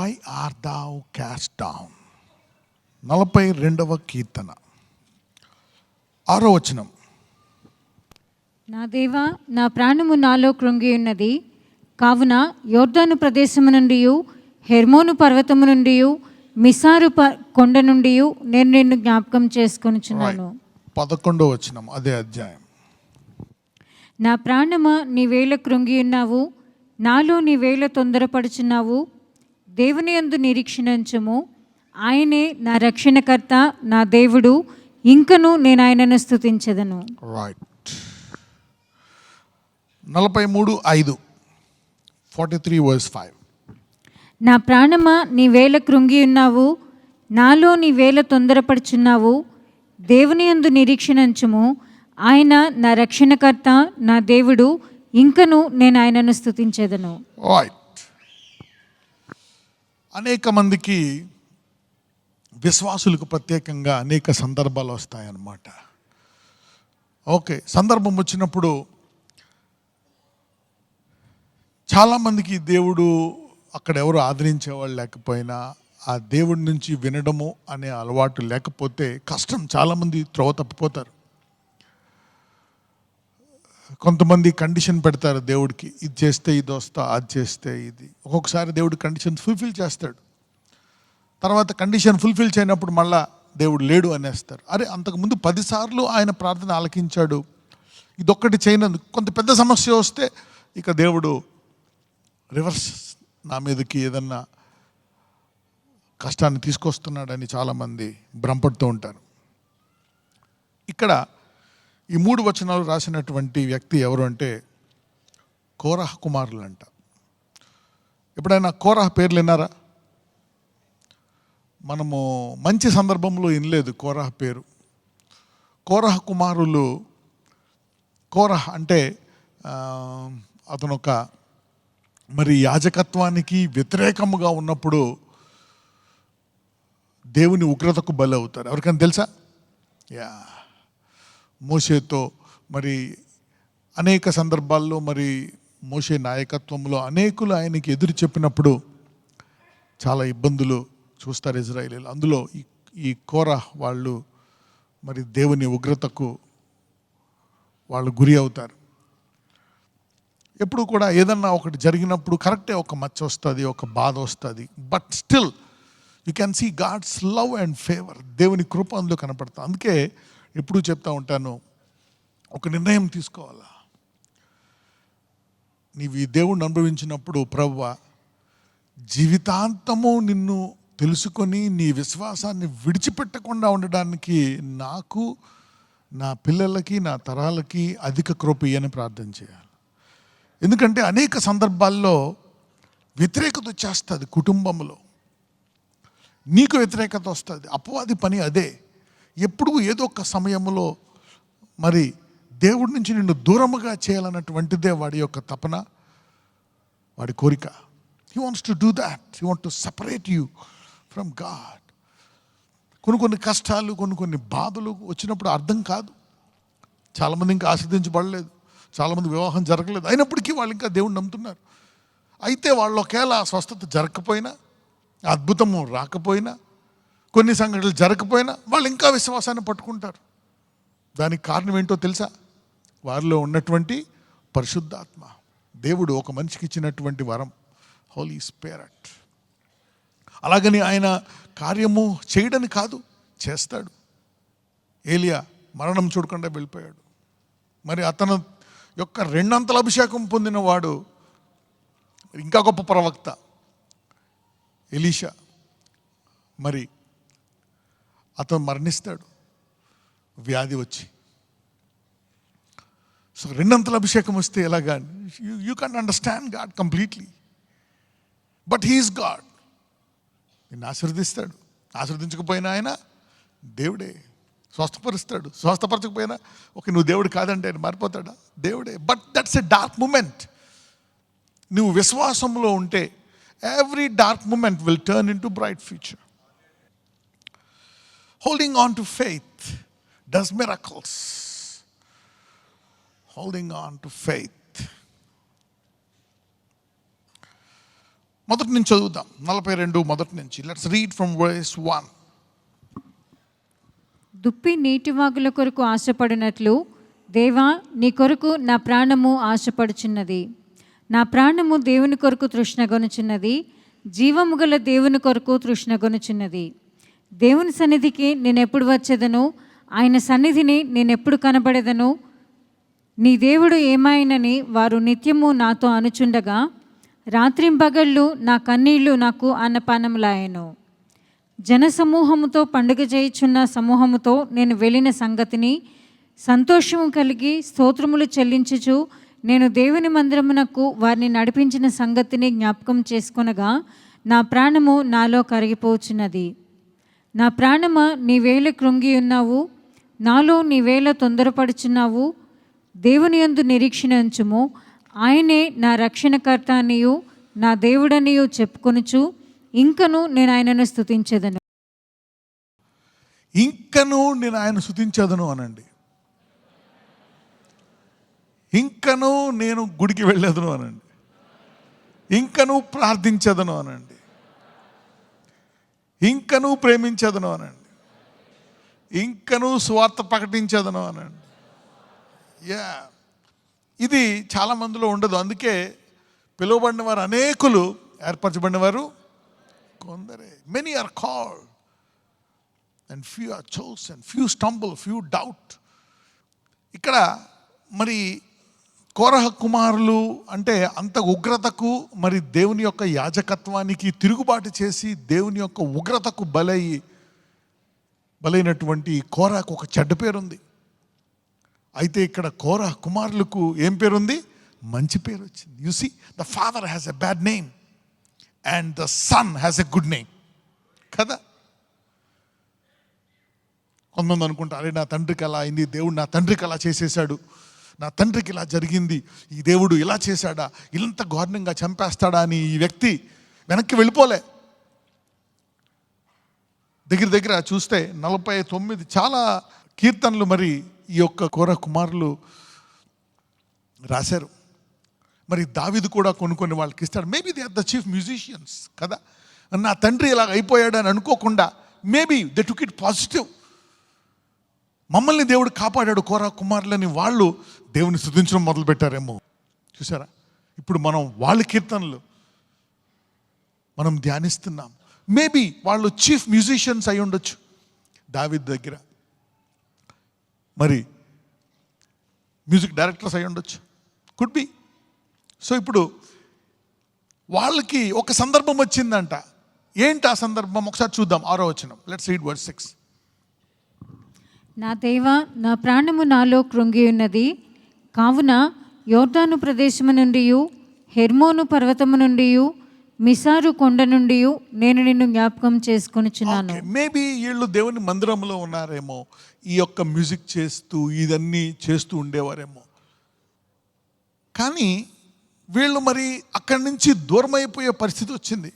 Why art thou cast down? 42వ కీర్తన 6వ వచనం. నా దేవా, నా ప్రాణము నాలో కృంగి ఉన్నది. కావున యోర్దాను ప్రదేశము నుండి, హెర్మోను పర్వతము నుండి, మిసారు కొండ నుండి నేను నిన్ను జ్ఞాపకం చేసుకొనుచున్నాను. 11వ వచనం అదే అధ్యాయం. నా ప్రాణమా, నీవేళ కృంగి ఉన్నావు, నాలో నీవేళ తొందరపడుచున్నావు. దేవుని యందు నిరీక్షణించుము, ఆయనే నా రక్షణకర్త, నా దేవుడు, ఇంకను నేను ఆయనను స్తుతించెదను. రైట్. 43:5 43 verse 5. నా ప్రాణమా, నీవేళ కృంగి ఉన్నావు, నాలో నీవేళ తొందరపడుచున్నావు. దేవుని యందు నిరీక్షణించుము, ఆయన నా రక్షణకర్త, నా దేవుడు, ఇంకను నేను ఆయనను స్తుతించెదను. రైట్. అనేక మందికి, విశ్వాసులకు ప్రత్యేకంగా అనేక సందర్భాలు వస్తాయన్నమాట. ఓకే, సందర్భం వచ్చినప్పుడు చాలామందికి దేవుడు అక్కడ ఎవరు ఆదరించేవాళ్ళు లేకపోయినా, ఆ దేవుడి నుంచి వినడము అనే అలవాటు లేకపోతే కష్టం. చాలామంది త్రోవ తప్పిపోతారు. కొంతమంది కండిషన్ పెడతారు దేవుడికి, ఇది చేస్తే ఇది వస్తా, అది చేస్తే ఇది. ఒక్కొక్కసారి దేవుడు కండిషన్ ఫుల్ఫిల్ చేస్తాడు, తర్వాత కండిషన్ ఫుల్ఫిల్ చేయనప్పుడు మళ్ళా దేవుడు లేడు అనేస్తారు. అరే, అంతకుముందు 10 సార్లు ఆయన ప్రార్థన ఆలకించాడు, ఇదొక్కటి చేయనందుకు కొంత పెద్ద సమస్య వస్తే ఇక దేవుడు రివర్స్ నా మీదకి ఏదన్నా కష్టాన్ని తీసుకొస్తున్నాడని చాలామంది భ్రమపడుతూ ఉంటారు. ఇక్కడ ఈ 3 వచనాలు రాసినటువంటి వ్యక్తి ఎవరు అంటే కోరహ కుమారులు అంట. ఎప్పుడైనా కోరహ పేర్లు విన్నారా? మనము మంచి సందర్భంలో వినలేదు కోరహ పేరు. కోరహ కుమారులు, కోరహ అంటే అతను ఒక మరి యాజకత్వానికి వ్యతిరేకముగా ఉన్నప్పుడు దేవుని ఉగ్రతకు బలి అవుతారు. ఎవరికైనా తెలుసా? మోషేతో మరి అనేక సందర్భాల్లో మరి మోషే నాయకత్వంలో అనేకులు ఆయనకి ఎదురు చెప్పినప్పుడు చాలా ఇబ్బందులు చూస్తారు ఇజ్రాయేలీలు. అందులో ఈ కోరహ వాళ్ళు మరి దేవుని ఉగ్రతకు వాళ్ళు గురి అవుతారు. ఎప్పుడు కూడా ఏదన్నా ఒకటి జరిగినప్పుడు కరెక్టే, ఒక మచ్చ వస్తుంది, ఒక బాధ వస్తుంది, but still you can see God's love and favour. దేవుని కృప అందులో కనపడుతుంది. అందుకే ఎప్పుడూ చెప్తా ఉంటాను, ఒక నిర్ణయం తీసుకోవాలా. నీవు ఈ దేవుణ్ణి అనుభవించినప్పుడు, ప్రభువా, జీవితాంతము నిన్ను తెలుసుకొని నీ విశ్వాసాన్ని విడిచిపెట్టకుండా ఉండడానికి నాకు, నా పిల్లలకి, నా తరాలకి అధిక కృప ఇయ్యని ప్రార్థన చేయాలి. ఎందుకంటే అనేక సందర్భాల్లో వ్యతిరేకత వచ్చేస్తుంది. కుటుంబంలో నీకు వ్యతిరేకత వస్తుంది. అపవాది పని అదే. ఎప్పుడు ఏదో ఒక సమయంలో మరి దేవుడి నుంచి నిన్ను దూరముగా చేయాలన్నటువంటిదే వాడి యొక్క తపన, వాడి కోరిక. He wants to do that. He want to separate you from God. కొన్ని కష్టాలు, కొన్ని బాధలు వచ్చినప్పుడు అర్థం కాదు. చాలామంది ఇంకా ఆస్వాదించబడలేదు, చాలామంది వివాహం జరగలేదు, అయినప్పటికీ వాళ్ళు ఇంకా దేవుణ్ణి నమ్ముతున్నారు. అయితే వాళ్ళు ఒకవేళ స్వస్థత జరగకపోయినా, అద్భుతము రాకపోయినా, కొన్ని సంఘటనలు జరగకపోయినా వాళ్ళు ఇంకా విశ్వాసాన్ని పట్టుకుంటారు. దానికి కారణం ఏంటో తెలుసా? వారిలో ఉన్నటువంటి పరిశుద్ధాత్మ. దేవుడు ఒక మనిషికి ఇచ్చినటువంటి వరం, హోలీ స్పిరిట్. అలాగని ఆయన కార్యము చేయడని కాదు, చేస్తాడు. ఏలియా మరణం చూడకుండా వెళ్ళిపోయాడు. మరి అతను యొక్క 2 అంతల అభిషేకం పొందిన వాడు ఇంకా గొప్ప ప్రవక్త ఎలీషా. మరి అతను మరణిస్తాడు వ్యాధి వచ్చి. సో 2 అంతల అభిషేకం వస్తే ఎలాగా? You can understand God completely. But he is God. నిన్ను ఆశీర్వదిస్తాడు. ఆశీర్వదించకపోయినా ఆయన దేవుడే. స్వస్థపరుస్తాడు. స్వస్థపరచకపోయినా ఓకే, నువ్వు దేవుడు కాదంటే ఆయన మారిపోతాడా? దేవుడే. But that's a dark moment. నువ్వు విశ్వాసంలో ఉంటే every dark moment will turn into bright future. Holding on to faith does miracles. Holding on to faith. మొదటి నుంచి చదువుదాం, 42 మొదటి నుంచి. Let's read from verse 1. దుప్పి నీటివాగుల కొరకు ఆశపడినట్లు దేవా నీ కొరకు నా ప్రాణము ఆశపడుచున్నది. నా ప్రాణము దేవుని కొరకు తృష్ణగొనుచున్నది, జీవము గల దేవుని కొరకు తృష్ణగొనుచున్నది. దేవుని సన్నిధికి నేనెప్పుడు వచ్చేదను, ఆయన సన్నిధిని నేనెప్పుడు కనబడేదను. నీ దేవుడు ఏమాయనని వారు నిత్యము నాతో అనుచుండగా రాత్రింబగళ్ళు నా కన్నీళ్లు నాకు అన్నపానములాయెను. జనసమూహముతో పండుగ చేయుచున్న సమూహముతో నేను వెళ్ళిన సంగతిని సంతోషము కలిగి స్తోత్రములు చెల్లించుచు నేను దేవుని మందిరమునకు వారిని నడిపించిన సంగతిని జ్ఞాపకం చేసుకొనగా నా ప్రాణము నాలో కరిగిపోచున్నది. నా ప్రాణమా నీవేళ కృంగి ఉన్నావు, నాలో నీవేళ తొందరపడుచున్నావు. దేవుని యందు నిరీక్షణ ఉంచుము, ఆయనే నా రక్షణకర్త అనియు నా దేవుడనియు చెప్పుకొనుచు ఇంకను నేను ఆయనను స్తుతించెదను. ఇంకను నేను ఆయన స్తుతించెదను అనండి. ఇంకను నేను గుడికి వెళ్ళేదను అనండి. ఇంకను ప్రార్థించేదను అనండి. ఇంకను ప్రేమించేదను అనండి. ఇంకను స్వార్థ ప్రకటించేదను అనండి. యా, ఇది చాలా మందిలో ఉండదు. అందుకే పిలువబడిన వారు అనేకులు, ఏర్పరచబడిన వారు కొందరే. Many are called and few are chosen, few stumble, few doubt. ఇక్కడ మరి కోరహ కుమారులు అంటే అంత ఉగ్రతకు, మరి దేవుని యొక్క యాజకత్వానికి తిరుగుబాటు చేసి దేవుని యొక్క ఉగ్రతకు బలైనటువంటి కోరాకు ఒక చెడ్డ పేరుంది. అయితే ఇక్కడ కోరహ కుమారులకు ఏం పేరుంది? మంచి పేరు వచ్చింది. You see, the father has a bad name and the son has a good name కదా. కొంతమంది అనుకుంటారు, అరే నా తండ్రికి అలా అయింది, దేవుడు నా తండ్రికి అలా చేసేసాడు, నా తండ్రికి ఇలా జరిగింది, ఈ దేవుడు ఇలా చేశాడా, ఇంత ఘోరంగా చంపేస్తాడా అని ఈ వ్యక్తి వెనక్కి వెళ్ళిపోలే. దగ్గర చూస్తే 49 చాలా కీర్తనలు మరి ఈ యొక్క కోరహ కుమారులు రాశారు. మరి దావీదు కూడా కొన్ని వాళ్ళకి ఇస్తాడు. Maybe they are the chief musicians కదా. నా తండ్రి ఇలా అయిపోయాడని అనుకోకుండా maybe they took it positive. మమ్మల్ని దేవుడు కాపాడాడు కోరహ కుమారులని వాళ్ళు దేవుని స్తుతించడం మొదలుపెట్టారేమో. చూసారా, ఇప్పుడు మనం వాళ్ళ కీర్తనలు మనం ధ్యానిస్తున్నాం. మేబీ వాళ్ళు చీఫ్ మ్యూజిషియన్స్ అయి ఉండొచ్చు దావీదు దగ్గర, మరి మ్యూజిక్ డైరెక్టర్స్ అయి ఉండొచ్చు, కుడ్ బి. సో ఇప్పుడు వాళ్ళకి ఒక సందర్భం వచ్చిందంట. ఏంటి ఆ సందర్భం? ఒకసారి చూద్దాం. 6వ వచనం. Let's read verse 6. నా దేవా నా ప్రాణము నాలో కృంగి ఉన్నది, కావున యోర్దాను ప్రదేశము నుండి హెర్మోను పర్వతము నుండి మిసారు కొండ నుండి నేను నిన్ను జ్ఞాపకం చేసుకొనుచున్నాను. మేబీ వీళ్ళు దేవుని మందిరంలో ఉన్నారేమో, ఈ యొక్క మ్యూజిక్ చేస్తూ ఇదన్నీ చేస్తూ ఉండేవారేమో. కానీ వీళ్ళు మరి అక్కడి నుంచి దూరం అయిపోయే పరిస్థితి వచ్చింది.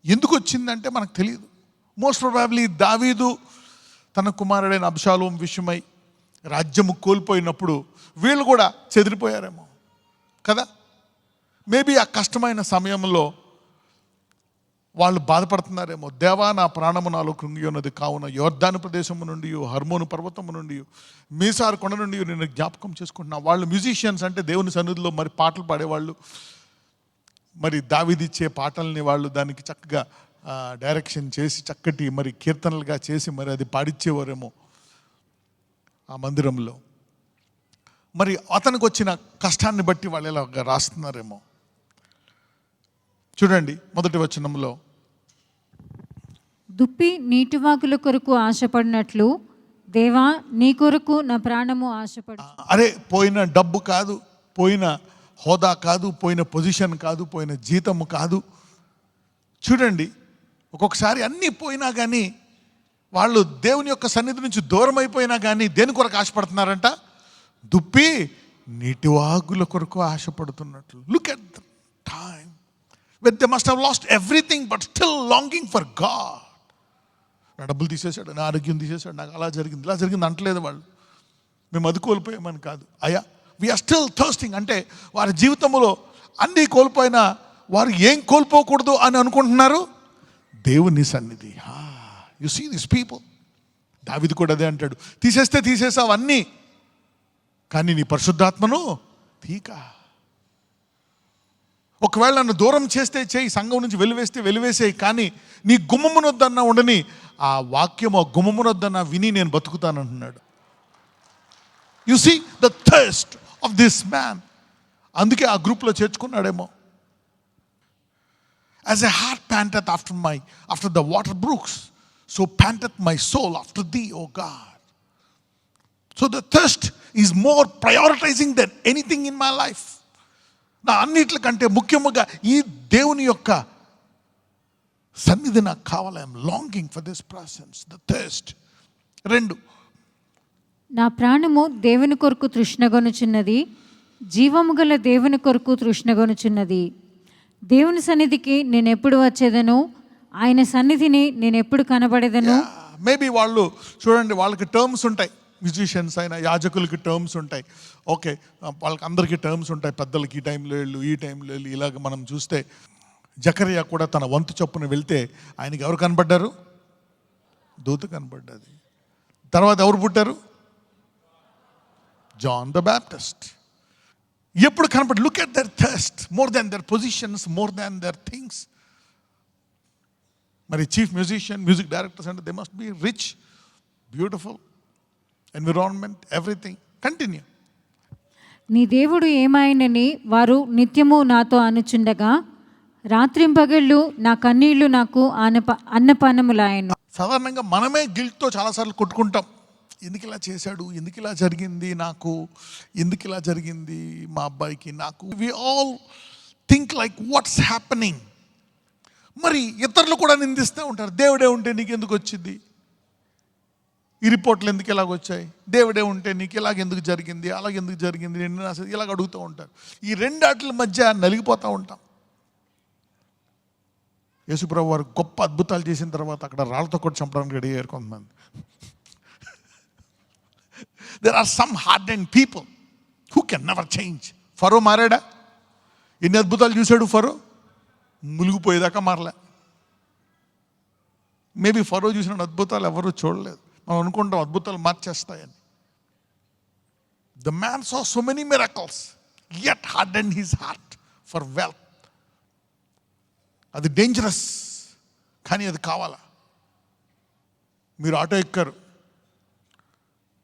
ఎందుకు వచ్చిందంటే మనకు తెలియదు. మోస్ట్ ప్రాబబ్లీ దావీదు తన కుమారుడైన అబ్షాలోం విషయమై రాజ్యము కోల్పోయినప్పుడు వీళ్ళు కూడా చెదిరిపోయారేమో కదా. మేబీ ఆ కష్టమైన సమయంలో వాళ్ళు బాధపడుతున్నారేమో. దేవా నా ప్రాణము నాలో కృంగి ఉన్నది, కావున యోర్దాను ప్రదేశము నుండి హర్మోను పర్వతము నుండి మీసారు కొండ నుండి నేను జ్ఞాపకం చేసుకుంటున్నా. వాళ్ళు మ్యూజిషియన్స్ అంటే దేవుని సన్నిధిలో మరి పాటలు పాడేవాళ్ళు. మరి దావీదిచ్చే పాటల్ని వాళ్ళు దానికి చక్కగా డైరెక్షన్ చేసి చక్కటి మరి కీర్తనలుగా చేసి మరి అది పాడిచ్చేవారేమో ఆ మందిరంలో. మరి అతనికి వచ్చిన కష్టాన్ని బట్టి వాళ్ళు ఇలా రాస్తున్నారేమో. చూడండి మొదటి వచనంలో, దుప్పి నీటివాగుల కొరకు ఆశపడినట్లు దేవా నీ కొరకు నా ప్రాణము ఆశపడు. అరే పోయిన డబ్బు కాదు, పోయిన హోదా కాదు, పోయిన పొజిషన్ కాదు, పోయిన జీతము కాదు. చూడండి ఒక్కొక్కసారి అన్నీ పోయినా కానీ వాళ్ళు దేవుని యొక్క సన్నిధి నుంచి దూరం అయిపోయినా కానీ దేని కొరకు ఆశపడుతున్నారంట? దుప్పి నీటివాగుల కొరకు ఆశపడుతున్నట్లు. Look at the time when they must have lost everything but still longing for God. నా డబ్బులు తీసేశాడు, నా ఆరోగ్యం తీసేశాడు, నాకు అలా జరిగింది ఇలా జరిగింది అంటలేదు వాళ్ళు. మేము అది కోల్పోయామని కాదు. అయ్యా వీఆర్ స్టిల్ థర్స్టింగ్ అంటే వారి జీవితంలో అన్నీ కోల్పోయినా వారు ఏం కోల్పోకూడదు అని అనుకుంటున్నారు? దేవుని సన్నిధి. You see this people. దావీదు కూడా అదే అంటాడు, తీసేస్తే తీసేసావు అన్నీ, కానీ నీ పరిశుద్ధాత్మను తీక. ఒకవేళ నన్ను దూరం చేస్తే చేయి, సంఘం నుంచి వెలివేస్తే వెలివేసేయి, కానీ నీ గుమ్మమునొద్దన్నా ఉండని, ఆ వాక్యం ఆ గుమ్మమునొద్దన్నా విని నేను బతుకుతానంటున్నాడు. You see the thirst of this man. అందుకే ఆ గ్రూప్లో చేర్చుకున్నాడేమో. As a heart panteth after the water brooks, so panteth my soul after thee, O God. So the thirst is more prioritizing than anything in my life. నా అన్నిట్లకంటే ముఖ్యముగా ఈ దేవుని యొక్క సన్నిధి నాకు కావాలి. I'm longing for this presence, the thirst. 2, నా ప్రాణము దేవుని కొరకు తృష్ణగొనుచున్నది, జీవము గల దేవుని కొరకు తృష్ణగొనుచున్నది. దేవుని సన్నిధికి నేను ఎప్పుడు వచ్చేదను, ఆయన సన్నిధిని నేను ఎప్పుడు కనబడేదను. మేబీ వాళ్ళు చూడండి, వాళ్ళకి టర్మ్స్ ఉంటాయి. మ్యూజిషియన్స్ అయినా యాజకులకి టర్మ్స్ ఉంటాయి. ఓకే, వాళ్ళకి అందరికీ టర్మ్స్ ఉంటాయి. పెద్దలకి ఈ టైంలో వెళ్ళు, ఈ టైంలో వెళ్ళు. ఇలాగ మనం చూస్తే జకరియా కూడా తన వంతు చొప్పున వెళ్తే ఆయనకి ఎవరు కనబడ్డారు? దూత కనబడ్డది. తర్వాత ఎవరు పుట్టారు? John the Baptist. ఎప్పుడు కనపడి, look at their thirst more than their positions, more than their things. మరి చీఫ్ మ్యూజిషియన్, మ్యూజిక్ డైరెక్టర్స్ అంటే they must be rich, beautiful, environment, everything. Continue. నీ దేవుడు ఏమాయనని వారు నిత్యము నాతో అనుచుండగా, రాత్రింపగళ్ళు నా కన్నీళ్లు నాకు అన్నపానములాయను. సాధారణంగా మనమే గిల్ట్తో చాలాసార్లు కొట్టుకుంటాం. ఎందుకు ఇలా చేశాడు, ఎందుకు ఇలా జరిగింది నాకు, ఎందుకు ఇలా జరిగింది మా అబ్బాయికి, నాకు. We all think like what's happening. మరి ఇతరులు కూడా నిందిస్తూ ఉంటారు. దేవుడే ఉంటే నీకు ఎందుకు వచ్చింది, ఈ రిపోర్ట్లు ఎందుకు ఇలాగ వచ్చాయి, దేవుడే ఉంటే నీకు ఇలాగ ఎందుకు జరిగింది, అలాగెందుకు జరిగింది, నేను అసలు ఇలాగ అడుగుతూ ఉంటారు. ఈ రెండాట్ల మధ్య నలిగిపోతూ ఉంటాం. యేసుప్రభు వారు గొప్ప అద్భుతాలు చేసిన తర్వాత అక్కడ రాళ్ళతో కొట్టి చంపడానికి రెడీ అయ్యారు కొంతమంది. There are some hardened people who can never change. ఫరో మారాడా? ఎన్ని అద్భుతాలు చూశాడు ఫరో? మునిగిపోయేదాకా మారలే. మేబీ ఫరో చూసిన అద్భుతాలు ఎవరు చూడలేదు. మనం అనుకుంటాం అద్భుతాలు మార్చేస్తాయని. The man saw so many miracles, yet hardened his heart for wealth. అది డేంజరస్, కానీ అది కావాలా. మీరు ఆటో ఎక్కారు,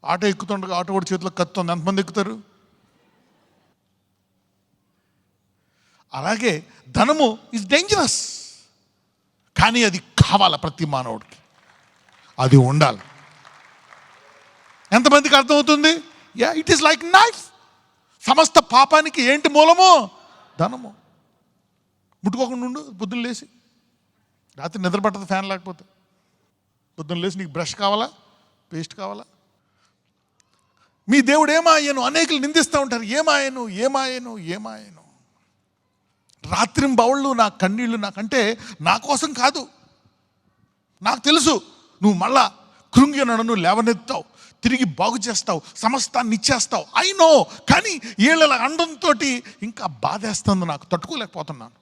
ఆటో ఎక్కుతుండగా ఆటో కూడా చేతిలో కత్తుంది, ఎంతమంది ఎక్కుతారు? అలాగే ధనము ఇస్ డేంజరస్, కానీ అది కావాలా ప్రతి మానవుడికి, అది ఉండాలి. ఎంతమందికి అర్థమవుతుంది? It is like knife. సమస్త పాపానికి ఏంటి మూలము? ధనము. ముట్టుకోకుండా ఉండు. పొద్దున్న లేచి, రాత్రి నిద్ర పట్టదు ఫ్యాన్ లేకపోతే. పొద్దున్న లేచి నీకు బ్రష్ కావాలా, పేస్ట్ కావాలా? మీ దేవుడు ఏమాయను? అనేకులు నిందిస్తూ ఉంటారు, ఏమాయను ఏమాయను ఏమాయను. రాత్రింబవళ్ళు నా కన్నీళ్ళు, నాకంటే నా కోసం కాదు, నాకు తెలుసు నువ్వు మళ్ళా కృంగి నన్ను లేవనెత్తావు, తిరిగి బాగు చేస్తావు, సమస్తాన్ని ఇచ్చేస్తావు. ఐ నో, కానీ వీళ్ళ అండంతో ఇంకా బాధేస్తుంది, నాకు తట్టుకోలేకపోతున్నాను.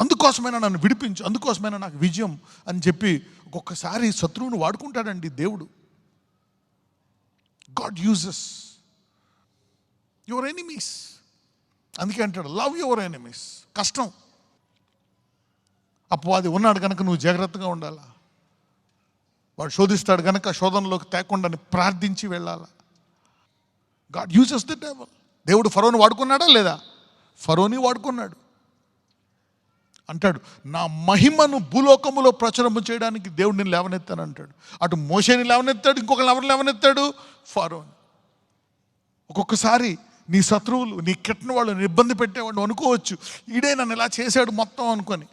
అందుకోసమైనా నన్ను విడిపించు, అందుకోసమైనా నాకు విజయం అని చెప్పి ఒక్కొక్కసారి శత్రువును వాడుకుంటాడండి దేవుడు. God uses your enemies. అందుకే అంటాడు లవ్ యువర్ ఎనిమీస్. కష్టం. అపవాది ఉన్నాడు కనుక నువ్వు జాగ్రత్తగా ఉండాలా. వాడు శోధిస్తాడు కనుక శోధనలోకి తేకుండా ప్రార్థించి వెళ్ళాలా. God uses the devil. దేవుడు ఫరోని వాడుకున్నాడా లేదా? ఫరోని వాడుకున్నాడు. అంటాడు నా మహిమను భూలోకములో ప్రచురము చేయడానికి దేవుడిని లేవనెత్తాను అంటాడు. అటు మోషేని లేవనెత్తాడు, ఇంకొకరిని ఎవరు లేవనెత్తాడు? ఫరోని. ఒక్కొక్కసారి నీ శత్రువులు, నీ కిట్టిన వాళ్ళు ఇబ్బంది పెట్టేవాడు అనుకోవచ్చు, ఈడే నన్ను ఇలా చేశాడు మొత్తం అనుకొని.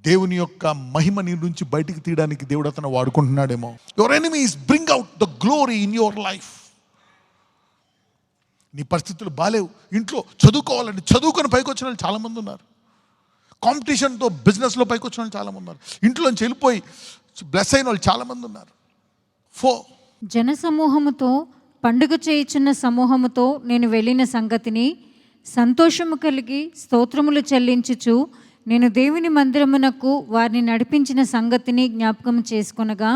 దేవుని యొక్క మహిమ నీ నుంచి బయటికి తీయడానికి దేవుడు అతను వాడుకుంటున్నాడేమో. Your enemies bring out the glory in your life. నీ పరిస్థితులు బాలేవు, ఇంట్లో చదువుకోవాలని చదువుకొని పైకి వచ్చిన వాళ్ళు చాలామంది ఉన్నారు. కాంపిటీషన్తో బిజినెస్లో పైకి వచ్చిన వాళ్ళు చాలామంది ఉన్నారు. ఇంట్లోంచి వెళ్ళిపోయి బ్లెస్ అయిన వాళ్ళు చాలామంది ఉన్నారు. 4 జన సమూహముతో పండుగ చేయుచున్న సమూహముతో నేను వెళ్ళిన సంగతిని సంతోషము కలిగి స్తోత్రములు చెల్లించుచు నేను దేవుని మందిరమునకు వారిని నడిపించిన సంగతిని జ్ఞాపకం చేసుకొనగా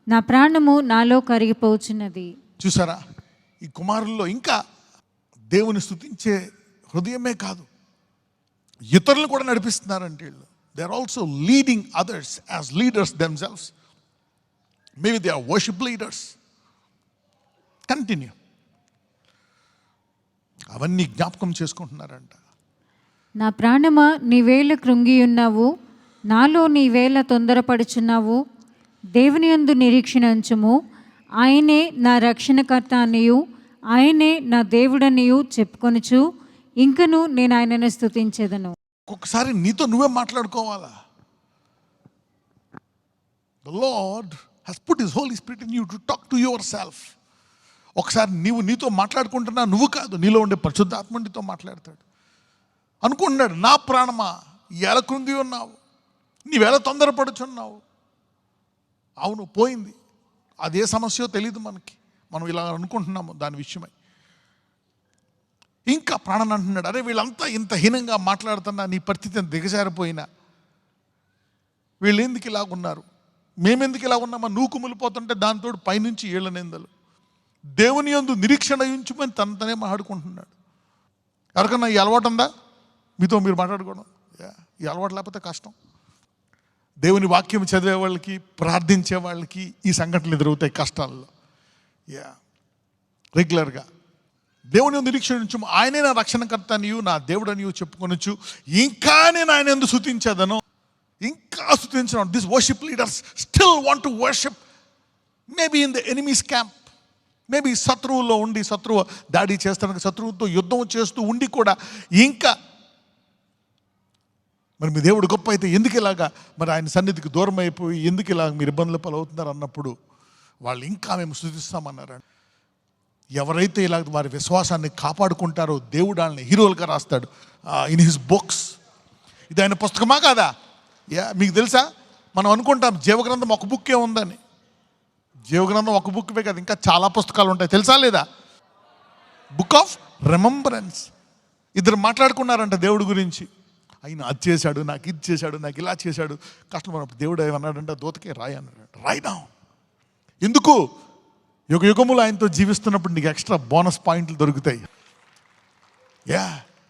నా ప్రాణము నాలో కరిగిపోచున్నది. చూసారా, ఈ కుమారుల్లో ఇంకా దేవుని స్తుతించే హృదయమే కాదు, ఇతరులను కూడా నడిపిస్తున్నారంటే వీళ్ళు. They are also leading others as leaders themselves. Maybe they are worship leaders. Continue. అవన్నీ జ్ఞాపకం చేసుకుంటున్నారంట. నా ప్రాణమా నీవేళ కృంగియున్నావు, నాలో నీవేళ తొందరపడుచున్నావు. దేవుని యందు నిరీక్షణ ఉంచుము, ఆయనే నా రక్షణకర్త అనియు ఆయనే నా దేవుడనియు చెప్పుకొనుచు ఇంకను నేను ఆయనను స్తుతించెదను. ఒక్కొక్కసారి నీతో నువ్వే మాట్లాడుకోవాలా. The Lord has put His Holy Spirit in you to talk to yourself. ఒకసారి నీతో మాట్లాడుకుంటున్నా నువ్వు కాదు, నీలో ఉండే పరిశుద్ధాత్మ నీతో మాట్లాడతాడు. అనుకుంటున్నాడు, నా ప్రాణమా ఎలా కృంగి ఉన్నావు, నీవేళ తొందరపడుచున్నావు. అవును, పోయింది. అదే సమస్యో తెలియదు మనకి, మనం ఇలా అనుకుంటున్నాము దాని విషయమై. ఇంకా ప్రాణం అంటున్నాడు, అరే వీళ్ళంతా ఇంత హీనంగా మాట్లాడుతున్నా, నీ పరిస్థితి దిగజారిపోయినా వీళ్ళు ఎందుకు ఇలాగున్నారు, మేమెందుకు ఇలా ఉన్నామా, నువ్వు కుమిలిపోతుంటే దాంతో పైనుంచి ఏళ్ళ నిందలు. దేవుని యందు నిరీక్షణ ఉంచుమని తనే మాట్లాడుకుంటున్నాడు. ఎవరికన్నా ఈ అలవాటు ఉందా? మీతో మీరు మాట్లాడుకోవడం. ఈ అలవాటు లేకపోతే కష్టం. దేవుని వాక్యం చదివే వాళ్ళకి, ప్రార్థించే వాళ్ళకి ఈ సంఘటనలు ఎదురవుతాయి కష్టాల్లో. రెగ్యులర్గా దేవుని యందు నిరీక్షణ ఉంచు, ఆయనే నా రక్షణకర్త అనియు నా దేవుడు అనియు చెప్పుకొనొచ్చు, ఇంకా నేను ఆయన యందు స్తుతించదను. ఇంకా స్తుతించడం. This worship leaders still want to worship maybe in the enemies camp. Maybe శత్రువులో ఉండి, శత్రువు దాడి చేస్తానికి శత్రువుతో యుద్ధం చేస్తూ ఉండి కూడా ఇంకా మరి మీ దేవుడు గొప్ప అయితే ఎందుకు ఇలాగా మరి ఆయన సన్నిధికి దూరం అయిపోయి ఎందుకు ఇలాగ మీరు ఇబ్బందులు పాలవుతున్నారు అన్నప్పుడు వాళ్ళు ఇంకా మేము స్తుతిస్తామన్నారు. ఎవరైతే ఇలా వారి విశ్వాసాన్ని కాపాడుకుంటారో దేవుడు వాళ్ళని హీరోలుగా రాస్తాడు ఇన్ హిస్ బుక్స్. ఇది ఆయన పుస్తకమా కాదా? మీకు తెలుసా, మనం అనుకుంటాం జీవగ్రంథం ఒక బుక్కే ఉందని. జీవగ్రంథం ఒక బుక్వే కదా, ఇంకా చాలా పుస్తకాలు ఉంటాయి, తెలుసా లేదా? Book of remembrance. ఇద్దరు మాట్లాడుకున్నారంట దేవుడి గురించి. ఆయన అది చేశాడు, నాకు ఇది చేశాడు, నాకు ఇలా చేశాడు. కష్టం అన్నప్పుడు దేవుడు ఏమన్నాడంటే దూతకే రాయి అన్నాడు. రాయినా ఎందుకు? యుగ యుగములు ఆయనతో జీవిస్తున్నప్పుడు నీకు ఎక్స్ట్రా బోనస్ పాయింట్లు దొరుకుతాయి.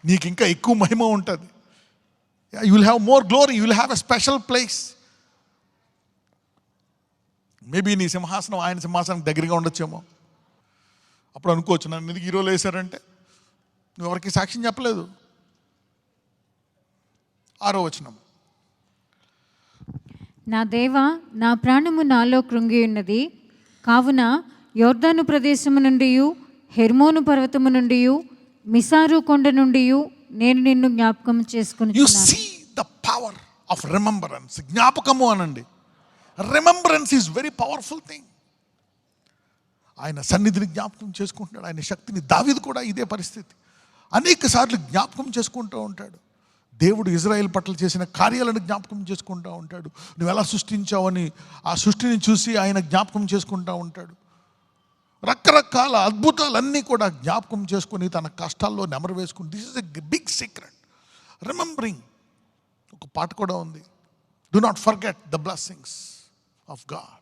నీకు ఇంకా ఎక్కువ మహిమ ఉంటుంది. You will have more glory, you will have a special place. Maybe నీ సింహాసనం ఆయన సింహాసనం దగ్గరగా ఉండొచ్చేమో. అప్పుడు అనుకోవచ్చు, నన్ను ఎందుకు హీరోలు వేశారంటే నువ్వు ఎవరికి సాక్ష్యం చెప్పలేదు. 6వ వచనం, నా దేవా నా ప్రాణము నాలో కృంగి ఉన్నది, కావున యోర్దాను ప్రదేశము నుండి హెర్మోను పర్వతము నుండి మిసారు కొండ నుండి నేను నిన్ను జ్ఞాపకం చేసుకుని. You see the power of remembrance. జ్ఞాపకము అనండి. Remembrance is very powerful thing. ఆయన సన్నిధిని జ్ఞాపకం చేసుకుంటున్నాడు, ఆయన శక్తిని. దావీదు కూడా ఇదే పరిస్థితి, అనేక సార్లు జ్ఞాపకం చేసుకుంటూ ఉంటాడు. దేవుడు ఇజ్రాయెల్ పట్ల చేసిన కార్యాలను జ్ఞాపకం చేసుకుంటూ ఉంటాడు. నువ్వు ఎలా సృష్టించావని ఆ సృష్టిని చూసి ఆయన జ్ఞాపకం చేసుకుంటూ ఉంటాడు. రకరకాల అద్భుతాలన్నీ కూడా జ్ఞాపకం చేసుకుని తన కష్టాల్లో నెమరు వేసుకుని. This is a big secret, remembering. ఒక పాట కూడా ఉంది, do not forget the blessings of God.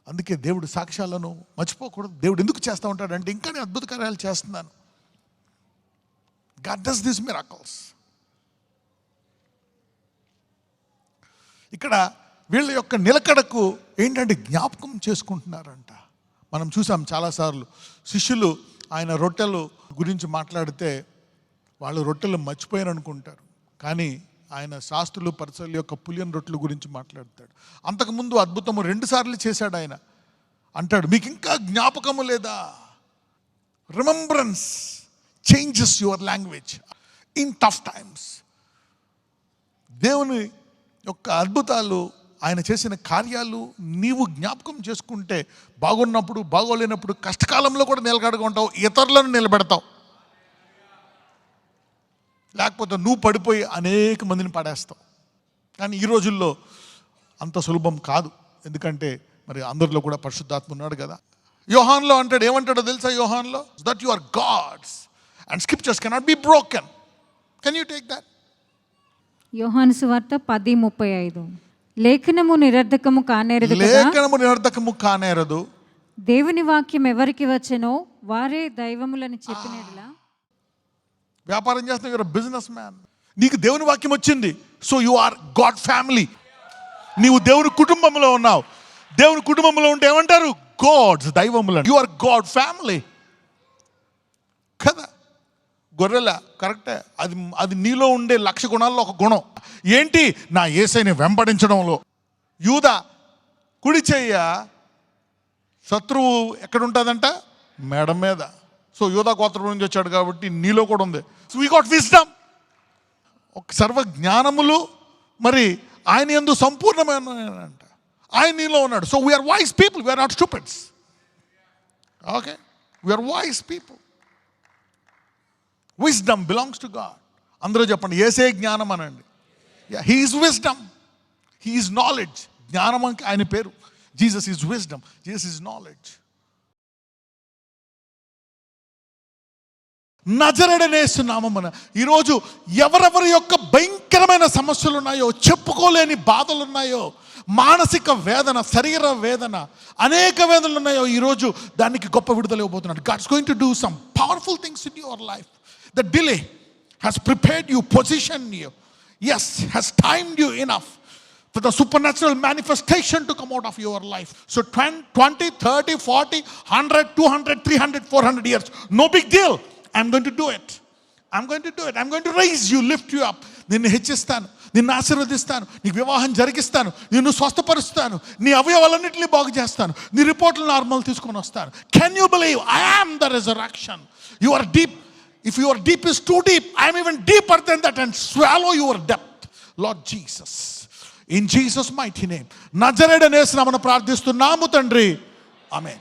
అందుకే దేవుడు సాక్ష్యాలను మర్చిపోకూడదు. దేవుడు ఎందుకు చేస్తూ ఉంటాడు అంటే ఇంకా నేను అద్భుత కార్యాలు చేస్తున్నాను. God does this miracles. ఇక్కడ వీళ్ళ యొక్క నిలకడకు ఏంటంటే జ్ఞాపకం చేసుకుంటున్నారంట. మనం చూసాం చాలాసార్లు శిష్యులు ఆయన రొట్టెలు గురించి మాట్లాడితే వాళ్ళు రొట్టెలు మర్చిపోయారు అనుకుంటారు, కానీ ఆయన శాస్త్రులు పరిసరుల యొక్క పులియన్ రొట్టెల గురించి మాట్లాడతాడు. అంతకుముందు అద్భుతము 2 సార్లు చేశాడు ఆయన. అంటాడు, మీకు ఇంకా జ్ఞాపకము లేదా? Remembrance changes your language in tough times. దేవుని యొక్క అద్భుతాలు, ఆయన చేసిన కార్యాలు నీవు జ్ఞాపకం చేసుకుంటే బాగున్నప్పుడు, బాగోలేనప్పుడు, కష్టకాలంలో కూడా నిలకడగా ఉంటావు, ఇతరులను నిలబెడతావు. లేకపోతే నువ్వు పడిపోయి అనేక మందిని పడేస్తావు. కానీ ఈ రోజుల్లో అంత సులభం కాదు, ఎందుకంటే మరి అందరిలో కూడా పరిశుద్ధాత్మ ఉన్నాడు కదా. యోహాన్లో అంటాడు, ఏమంటాడో తెలుసా? యోహాన్లో that you are gods And scriptures cannot be broken. Can you take that? యోహాను సువార్త 10:35. లేఖనము నిరర్ధకము కానేరదు కదా, లేఖనము నిరర్ధకము కానేరదు. దేవుని వాక్యం ఎవరికి వచ్చెనో వారే దైవములని చెప్పినట్లా. వ్యాపారం చేస్తున్న యూఆర్ బిజినెస్ మ్యాన్. నీకు దేవుని వాక్యం వచ్చింది, so you are god family. నీవు దేవుని కుటుంబంలో ఉన్నావు. దేవుని కుటుంబంలో ఉంటే ఏమంటారు? గాడ్స్, దైవములను. యు ఆర్ గాడ్ ఫ్యామిలీ కదా. గొర్రెల కరెక్టే, అది నీలో ఉండే 1,00,000 గుణాల్లో ఒక గుణం ఏంటి? నా యేసయ్యని వెంబడించడంలో. యూదా కుడి చెయ్య, శత్రువు ఎక్కడ ఉంటుందంట? మెడ మీద. సో యూదా గోత్రం నుంచి వచ్చాడు కాబట్టి నీలో కూడా ఉంది. So we got wisdom. ఒక సర్వ జ్ఞానములు మరి ఆయన యందు సంపూర్ణమైనంట. ఆయన నీలో ఉన్నాడు. So we're wise people, we're not stupids. Okay, we're wise people. Wisdom belongs to God. అందరూ చెప్పండి, యేసే జ్ఞానం అనండి. He is wisdom, he is knowledge. జ్ఞానం అంటే ఆయన పేరు. Jesus is wisdom, Jesus is knowledge. నజరేయుడైన యేసు నామమున ఈరోజు ఎవరెవరి యొక్క భయంకరమైన సమస్యలు ఉన్నాయో, చెప్పుకోలేని బాధలు ఉన్నాయో, మానసిక వేదన, శరీర వేదన, అనేక వేదనలు ఉన్నాయో, ఈరోజు దానికి గొప్ప విడుదల ఇవ్వబోతున్నాడు. God's going to do some powerful things in your life. The delay has prepared you, positioned you, yes, has timed you enough for the supernatural manifestation to come out of your life. So 20, 30, 40, 100, 200, 300, 400 years, no big deal. I'm going to do it. I'm going to do it. I'm going to raise you, lift you up. నిన్ను హెచ్చిస్తాను, నిన్ను ఆశీర్వదిస్తాను, నీకు వివాహం జరిగిస్తాను, నిన్ను స్వస్థపరుస్తాను, నీ అవయవాలన్నింటినీ బాగు చేస్తాను, నీ రిపోర్ట్లు నార్మల్ తీసుకొని వస్తాను. Can you believe? I am the resurrection. You are deep. If your deep is too deep, I am even deeper than that and swallow your depth. Lord Jesus, in Jesus' mighty name, నజరేయుడైన యేసు నామమున ప్రార్థిస్తున్నాము తండ్రి. ఆమేన్.